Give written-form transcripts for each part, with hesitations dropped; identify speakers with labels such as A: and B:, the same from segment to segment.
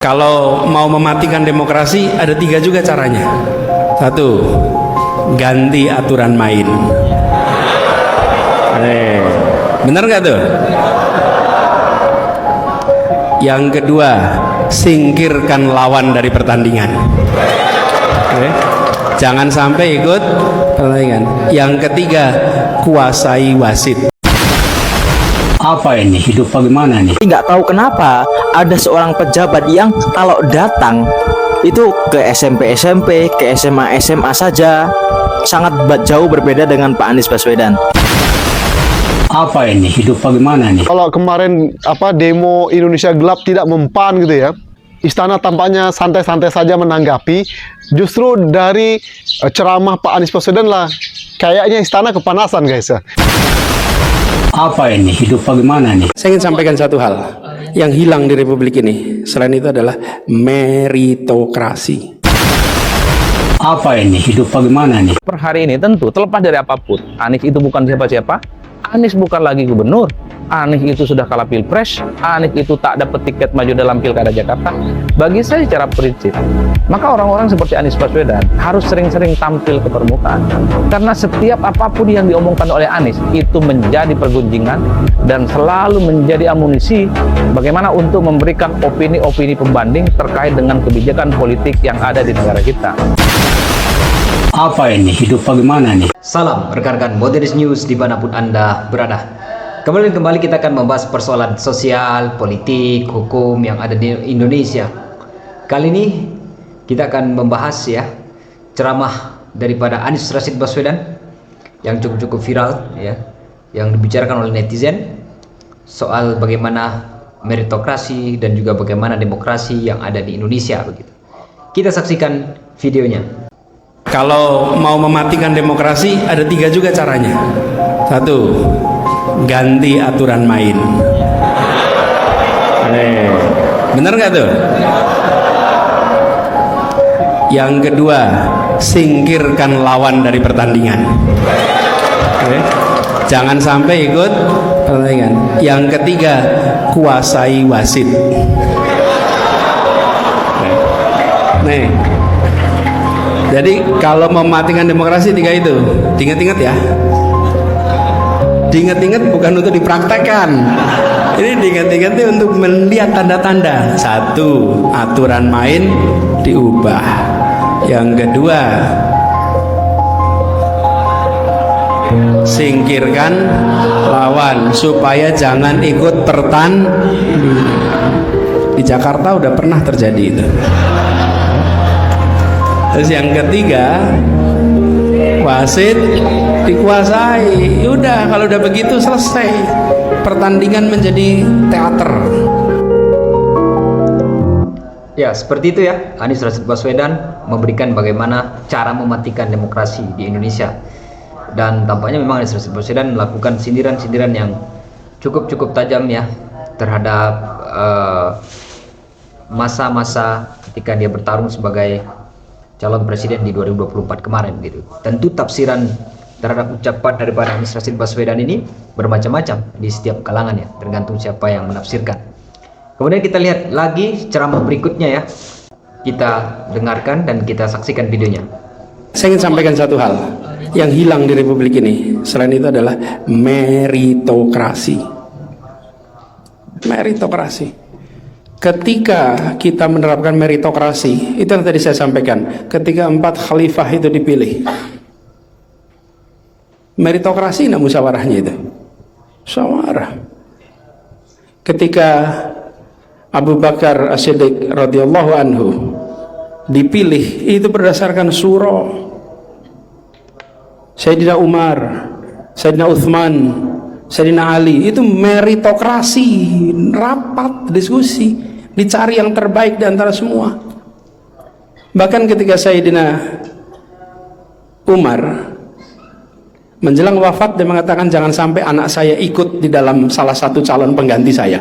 A: Kalau mau mematikan demokrasi ada 3 juga caranya. 1, ganti aturan main. Bener nggak tuh? Yang kedua, singkirkan lawan dari pertandingan. Jangan sampai ikut pertandingan. Yang ketiga, kuasai wasit.
B: Apa ini? Hidup bagaimana nih?
C: Nggak tahu kenapa ada seorang pejabat yang kalau datang itu ke SMP, ke SMA saja sangat jauh berbeda dengan Pak Anies Baswedan.
B: Apa ini? Hidup bagaimana nih?
D: Kalau kemarin demo Indonesia Gelap tidak mempan gitu ya, Istana tampaknya santai-santai saja menanggapi. Justru dari ceramah Pak Anies Baswedan lah kayaknya Istana kepanasan guys ya.
B: Apa ini? Hidup bagaimana nih?
A: Saya ingin sampaikan satu hal yang hilang di Republik ini. Selain itu adalah meritokrasi.
B: Apa ini? Hidup bagaimana nih?
E: Per hari ini tentu terlepas dari apapun, Anies itu bukan siapa-siapa. Anies bukan lagi gubernur. Anies itu sudah kalah pilpres. Anies itu tak dapat tiket maju dalam pilkada Jakarta. Bagi saya secara prinsip, maka orang-orang seperti Anies Baswedan harus sering-sering tampil ke permukaan. Karena setiap apapun yang diomongkan oleh Anies itu menjadi pergunjingan dan selalu menjadi amunisi bagaimana untuk memberikan opini-opini pembanding terkait dengan kebijakan politik yang ada di negara kita.
B: Apa ini? Hidup bagaimana nih?
F: Salam rekan-rekan Modernis News dimanapun Anda berada. Kembali kita akan membahas persoalan sosial, politik, hukum yang ada di Indonesia. Kali ini kita akan membahas ya ceramah daripada Anies Rashid Baswedan yang cukup viral ya, yang dibicarakan oleh netizen soal bagaimana meritokrasi dan juga bagaimana demokrasi yang ada di Indonesia begitu. Kita saksikan videonya.
A: Kalau mau mematikan demokrasi ada 3 juga caranya. 1, ganti aturan main. Bener nggak tuh? Yang kedua, singkirkan lawan dari pertandingan. Jangan sampai ikut pertandingan. Yang ketiga, kuasai wasit. Nih. Jadi kalau mematikan demokrasi 3 itu, diingat-ingat ya. Diingat-ingat bukan untuk dipraktekkan. Ini diingat-ingat untuk melihat tanda-tanda. 1, aturan main diubah. Yang kedua, singkirkan lawan supaya jangan ikut pertandingan. Di Jakarta udah pernah terjadi itu. Terus yang ketiga, wasit dikuasai. Udah, kalau udah begitu selesai. Pertandingan menjadi teater.
F: Ya, seperti itu ya. Anies Rashid Baswedan memberikan bagaimana cara mematikan demokrasi di Indonesia. Dan tampaknya memang Anies Rashid Baswedan melakukan sindiran-sindiran yang cukup tajam ya terhadap masa-masa ketika dia bertarung sebagai calon presiden di 2024 kemarin gitu. Tentu tafsiran terhadap ucapan daripada Anies Rashid Baswedan ini bermacam-macam di setiap kalangan ya, tergantung siapa yang menafsirkan. Kemudian kita lihat lagi ceramah berikutnya ya. Kita dengarkan dan kita saksikan videonya.
A: Saya ingin sampaikan satu hal yang hilang di Republik ini. Selain itu adalah meritokrasi. Meritokrasi. Ketika kita menerapkan meritokrasi, itu yang tadi saya sampaikan, ketika 4 khalifah itu dipilih, meritokrasi nah musyawarahnya itu, musyawarah. Ketika Abu Bakar As-Siddiq radhiyallahu anhu dipilih, itu berdasarkan syura. Sayyidina Umar, Sayyidina Uthman, Sayyidina Ali, itu meritokrasi, rapat, diskusi, dicari yang terbaik di antara semua. Bahkan ketika Sayyidina Umar menjelang wafat, dia mengatakan jangan sampai anak saya ikut di dalam salah satu calon pengganti saya.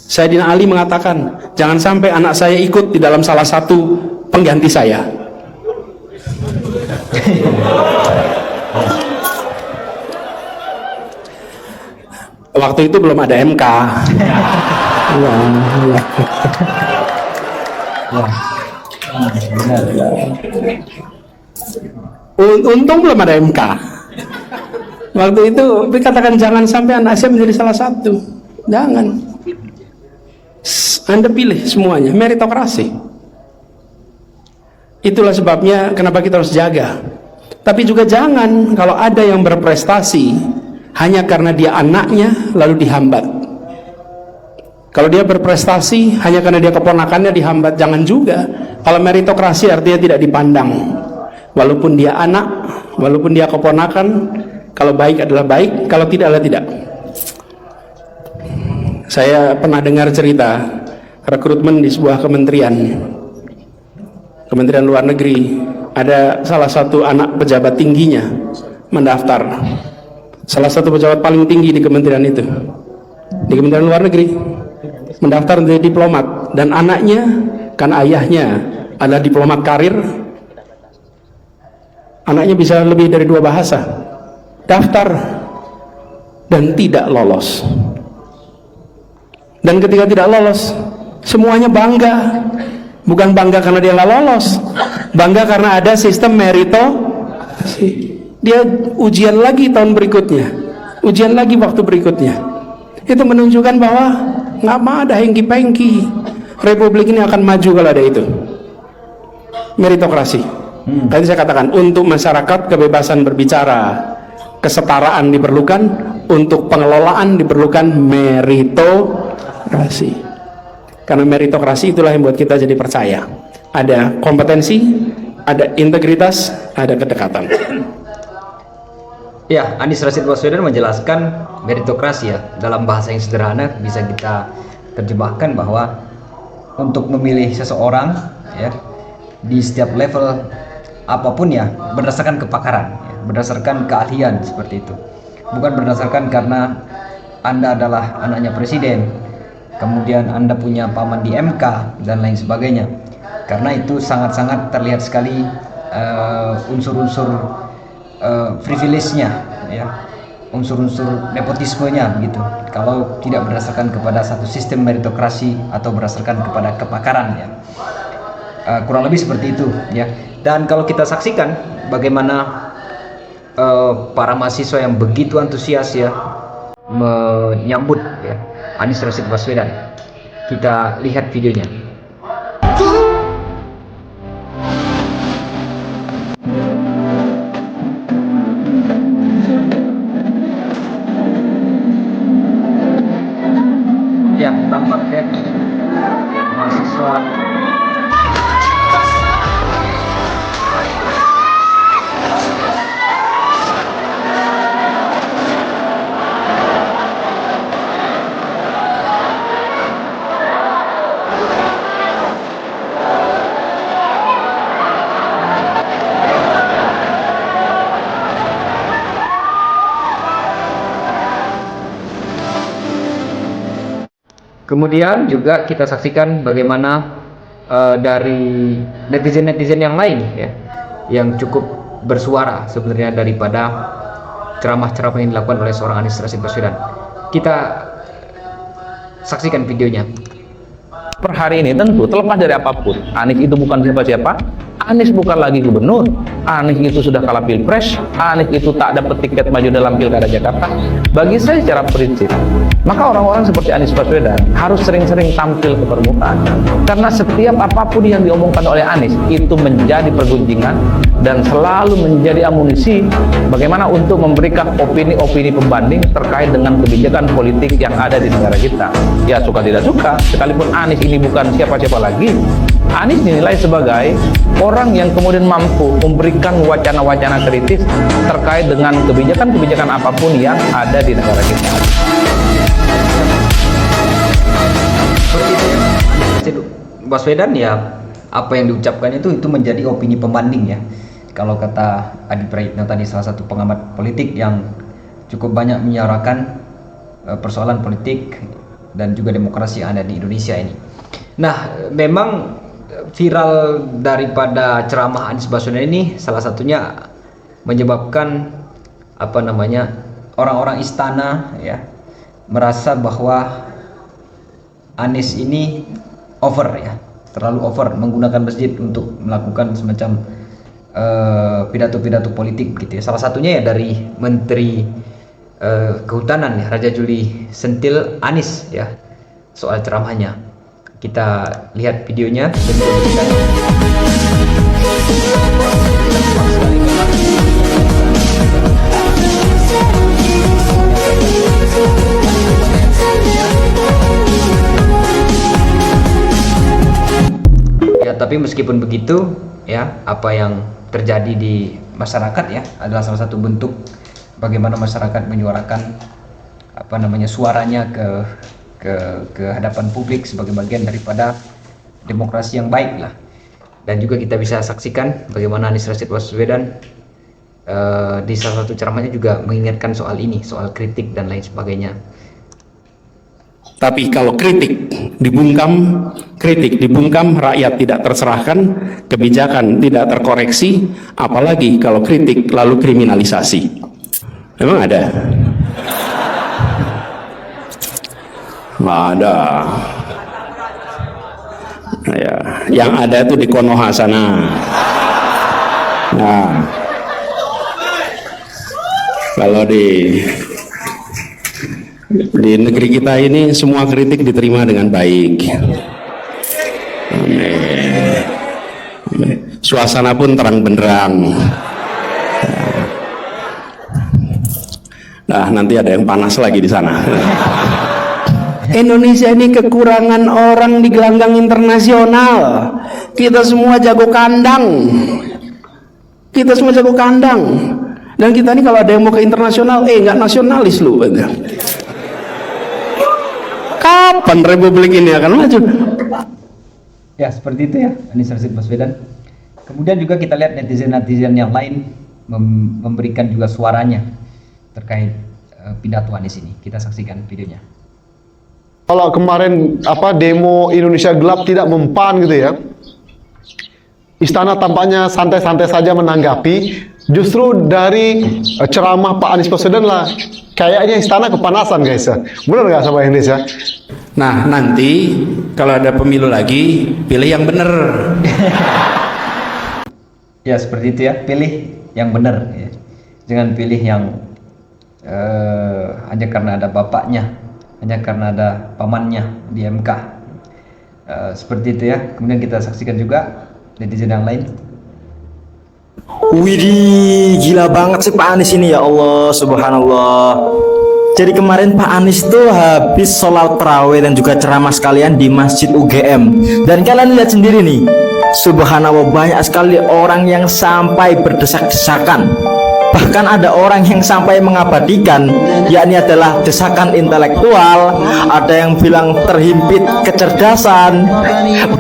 A: Sayyidina Ali mengatakan jangan sampai anak saya ikut di dalam salah satu pengganti saya. Waktu itu belum ada MK. Ya. Untung belum ada MK. Waktu itu dikatakan jangan sampai anak saya menjadi salah satu. Jangan. Anda pilih semuanya, meritokrasi. Itulah sebabnya kenapa kita harus jaga. Tapi juga jangan kalau ada yang berprestasi hanya karena dia anaknya lalu dihambat. Kalau dia berprestasi hanya karena dia keponakannya dihambat, jangan juga. Kalau meritokrasi artinya tidak dipandang. Walaupun dia anak, walaupun dia keponakan, kalau baik adalah baik, kalau tidak adalah tidak. Saya pernah dengar cerita rekrutmen di sebuah Kementerian Luar Negeri. Ada salah satu anak pejabat tingginya mendaftar, salah satu pejabat paling tinggi di kementerian itu, di Kementerian Luar Negeri, mendaftar menjadi diplomat. Dan anaknya, kan ayahnya adalah diplomat karir, anaknya bisa lebih dari 2 bahasa, daftar dan tidak lolos. Dan ketika tidak lolos, semuanya bangga. Bukan bangga karena dia nggak lolos, bangga karena ada sistem meritokrasi. Dia ujian lagi tahun berikutnya, ujian lagi waktu berikutnya. Itu menunjukkan bahwa nggak mau ada hengki-pengki. Republik ini akan maju kalau ada itu. Meritokrasi. Tadi saya katakan, untuk masyarakat kebebasan berbicara, kesetaraan diperlukan, untuk pengelolaan diperlukan meritokrasi. Karena meritokrasi itulah yang buat kita jadi percaya. Ada kompetensi, ada integritas, ada kedekatan.
F: Ya, Anies Rashid Baswedan menjelaskan meritokrasi ya. Dalam bahasa yang sederhana bisa kita terjemahkan bahwa untuk memilih seseorang ya di setiap level apapun ya berdasarkan kepakaran, ya, berdasarkan keahlian seperti itu. Bukan berdasarkan karena Anda adalah anaknya presiden, kemudian Anda punya paman di MK dan lain sebagainya. Karena itu sangat-sangat terlihat sekali unsur-unsur privilege-nya ya, unsur-unsur nepotismenya gitu. Kalau tidak berdasarkan kepada satu sistem meritokrasi atau berdasarkan kepada kepakaran ya. Kurang lebih seperti itu ya. Dan kalau kita saksikan bagaimana para mahasiswa yang begitu antusias ya menyambut ya Anies Rashid Baswedan. Kita lihat videonya. Ya, tampaknya mahasiswa kemudian juga kita saksikan bagaimana dari netizen-netizen yang lain ya, yang cukup bersuara sebenarnya daripada ceramah-ceramah yang dilakukan oleh seorang Anies Rashid Baswedan. Kita saksikan videonya.
E: Per hari ini tentu terlepas dari apapun, Anies itu bukan siapa-siapa. Anies bukan lagi gubernur, Anies itu sudah kalah pilpres, Anies itu tak dapat tiket maju dalam pilkada Jakarta. Bagi saya secara prinsip, maka orang-orang seperti Anies Baswedan harus sering-sering tampil ke permukaan. Karena setiap apapun yang diomongkan oleh Anies itu menjadi pergunjingan dan selalu menjadi amunisi bagaimana untuk memberikan opini-opini pembanding terkait dengan kebijakan politik yang ada di negara kita. Ya suka tidak suka, sekalipun Anies ini bukan siapa-siapa lagi, Anies dinilai sebagai orang yang kemudian mampu memberikan wacana-wacana kritis terkait dengan kebijakan-kebijakan apapun yang ada di negara kita.
F: Baswedan ya, apa yang diucapkan itu menjadi opini pembanding ya. Kalau kata Adi Praitno tadi, salah satu pengamat politik yang cukup banyak menyuarakan persoalan politik dan juga demokrasi yang ada di Indonesia ini. Nah, memang viral daripada ceramah Anies Baswedan ini salah satunya menyebabkan orang-orang istana ya merasa bahwa Anies ini over ya, terlalu over menggunakan masjid untuk melakukan semacam pidato-pidato politik gitu ya. Salah satunya ya dari Menteri Kehutanan ya, Raja Juli Sentil Anies ya, soal ceramahnya. Kita lihat videonya dan kita ya, tapi meskipun begitu ya, apa yang terjadi di masyarakat ya adalah salah satu bentuk bagaimana masyarakat menyuarakan suaranya ke hadapan publik sebagai bagian daripada demokrasi yang baik lah. Dan juga kita bisa saksikan bagaimana Anies Rashid Baswedan di salah satu ceramahnya juga mengingatkan soal ini, soal kritik dan lain sebagainya.
A: Tapi kalau kritik dibungkam, rakyat tidak terserahkan, kebijakan tidak terkoreksi, apalagi kalau kritik lalu kriminalisasi. Memang ada? Nggak ada. Ya, yang ada itu di Konoha sana. Nah, kalau di negeri kita ini semua kritik diterima dengan baik. Amin. Suasana pun terang benderang. Nah, nanti ada yang panas lagi di sana. Indonesia ini kekurangan orang di gelanggang internasional. Kita semua jago kandang. Dan kita ini kalau ada yang mau ke internasional, nggak nasionalis lu. Kapan republik ini akan maju?
F: Ya, seperti itu ya, Anies Rashid Baswedan. Kemudian juga kita lihat netizen-netizen yang lain memberikan juga suaranya terkait pidato Anies ini. Kita saksikan videonya.
D: Kalau kemarin demo Indonesia Gelap tidak mempan gitu ya, Istana tampaknya santai-santai saja menanggapi. Justru dari ceramah Pak Anies Baswedan lah, kayaknya Istana kepanasan guys ya. Benar nggak sama Indonesia?
A: Nah, nanti kalau ada pemilu lagi, pilih yang benar.
F: Ya, seperti itu ya, pilih yang benar ya. Jangan pilih yang hanya karena ada bapaknya, hanya karena ada pamannya di MK. Seperti itu ya. Kemudian kita saksikan juga netizen yang lain.
C: Widih, gila banget sih Pak Anies ini, ya Allah, subhanallah. Jadi kemarin Pak Anies tuh habis sholat tarawih dan juga ceramah sekalian di Masjid UGM. Dan kalian lihat sendiri nih, subhanallah, banyak sekali orang yang sampai berdesak-desakan. Bahkan ada orang yang sampai mengabadikan, yakni adalah desakan intelektual, ada yang bilang terhimpit kecerdasan.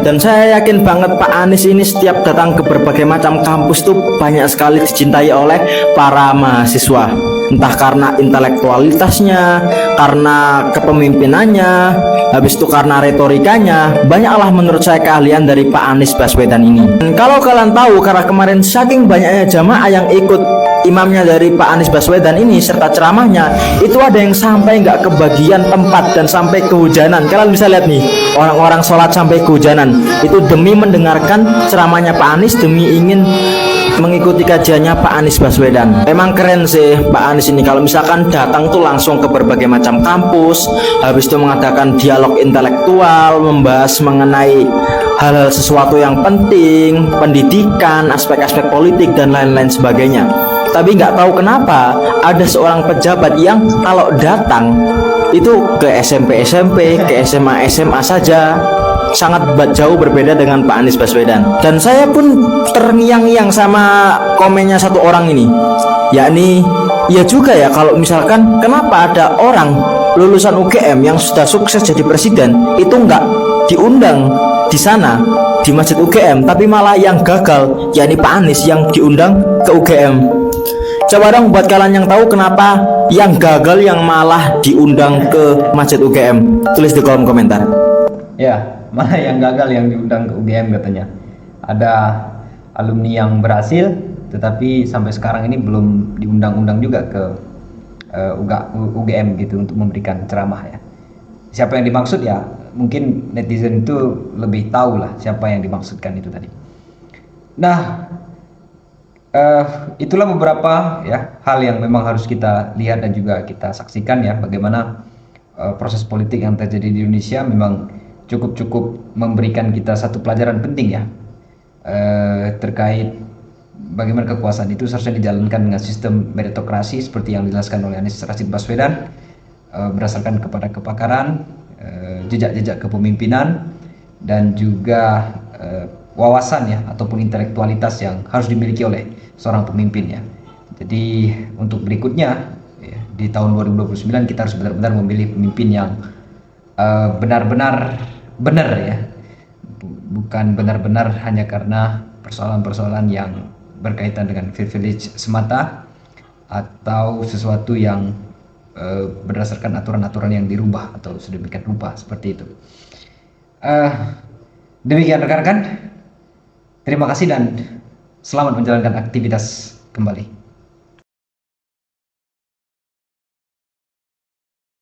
C: Dan saya yakin banget Pak Anies ini setiap datang ke berbagai macam kampus tuh banyak sekali dicintai oleh para mahasiswa. Entah karena intelektualitasnya, karena kepemimpinannya, habis itu karena retorikanya. Banyaklah menurut saya keahlian dari Pak Anies Baswedan ini. Dan kalau kalian tahu, karena kemarin saking banyaknya jamaah yang ikut imamnya dari Pak Anies Baswedan ini serta ceramahnya, itu ada yang sampai nggak kebagian tempat dan sampai kehujanan. Kalian bisa lihat nih, orang-orang sholat sampai kehujanan itu demi mendengarkan ceramahnya Pak Anies, demi ingin mengikuti kajiannya Pak Anies Baswedan. Memang keren sih Pak Anies ini, kalau misalkan datang tuh langsung ke berbagai macam kampus, habis itu mengadakan dialog intelektual, membahas mengenai hal-hal sesuatu yang penting, pendidikan, aspek-aspek politik dan lain-lain sebagainya. Tapi nggak tahu kenapa ada seorang pejabat yang kalau datang itu ke SMP-SMP, ke SMA-SMA saja, sangat jauh berbeda dengan Pak Anies Baswedan. Dan saya pun terngiang-ngiang sama komennya satu orang ini, yakni ya juga ya, kalau misalkan kenapa ada orang lulusan UGM yang sudah sukses jadi presiden itu nggak diundang di sana di Masjid UGM, tapi malah yang gagal yakni Pak Anies yang diundang ke UGM. Coba dong buat kalian yang tahu kenapa yang gagal yang malah diundang ke Masjid UGM, tulis di kolom komentar.
F: Ya, mana yang gagal yang diundang ke UGM katanya. Ada alumni yang berhasil, tetapi sampai sekarang ini belum diundang-undang juga ke UGM gitu untuk memberikan ceramah ya. Siapa yang dimaksud ya mungkin netizen itu lebih tahu lah siapa yang dimaksudkan itu tadi. Nah, itulah beberapa ya hal yang memang harus kita lihat dan juga kita saksikan ya, bagaimana proses politik yang terjadi di Indonesia memang cukup memberikan kita satu pelajaran penting ya, terkait bagaimana kekuasaan itu seharusnya dijalankan dengan sistem meritokrasi seperti yang dijelaskan oleh Anies Rashid Baswedan, berdasarkan kepada kepakaran, jejak-jejak kepemimpinan, dan juga wawasan ya ataupun intelektualitas yang harus dimiliki oleh seorang pemimpin ya. Jadi untuk berikutnya ya, di tahun 2029 kita harus benar-benar memilih pemimpin yang benar-benar benar ya, bukan benar-benar hanya karena persoalan-persoalan yang berkaitan dengan privilege semata atau sesuatu yang berdasarkan aturan-aturan yang dirubah atau sedemikian rupa seperti itu. Demikian rekan-rekan, terima kasih dan selamat menjalankan aktivitas kembali.